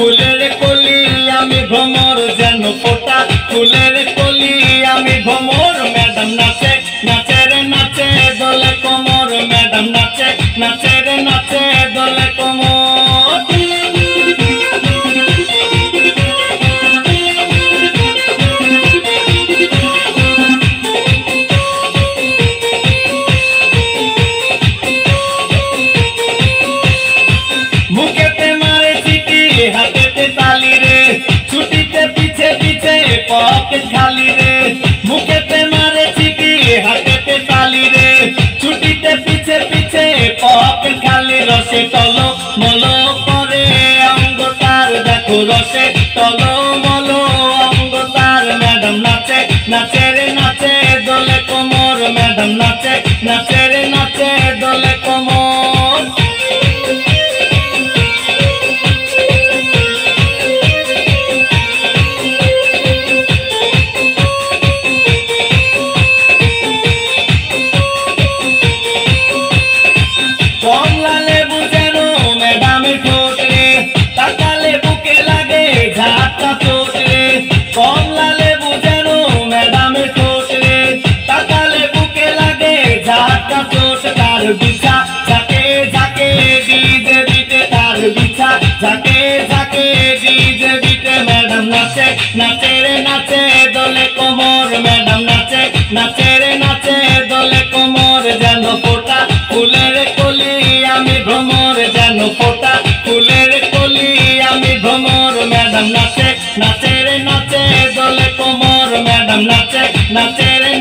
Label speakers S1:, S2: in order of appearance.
S1: ফুলের কলি আমি ভ্রমর যেন ফোটা ফুলের কলি আমি ভ্রমর ম্যাডাম নাচে নাচে রে নাচে দোলে কোমর ম্যাডাম নাচে নাচে রে নাচে দোলে কোমর মুখেতে মারে চিঠি হাতেতে তালি রে ছুটিতে পিছে পিছে পকেট খালি রে মুখেতে মারে চিঠি হাতেতে তালি রে ছুটিতে পিছে পিছে পকেট খালি রসে টলো মলো করে অঙ্গ তার দেখো রসে টলো মলো অঙ্গ তার ম্যাডাম নাচে নাচে রে নাচে দোলে কোমর ম্যাডাম নাচে নাচে রে নাচে দোলে কোমর কমলা লেবু যেন ম্যাডামের ঠোঁট রে তাকালে বুকে লাগে ঝাঁটা চোট রে কমলা লেবু যেন ম্যাডামের ঠোঁট রে তাকালে বুকে লাগে ঝাঁটা চোট তার বিছা ঝাঁকে ঝাঁকে ডিজে বিটে তার বিছা ঝাঁকে ঝাঁকে ডিজে বিটে ম্যাডাম নাচে নাচে রে নাচে দোলে কোমর ম্যাডাম নাচে নাচে রে নাচে দোলে কোমর যেন ফোটা ফুলের কলি আমি ভ্রমর যেন ফোটা ফুলের কলি আমি ভ্রমর ম্যাডাম নাচে নাচে রে নাচে দোলে কোমর ম্যাডাম নাচে নাচে রে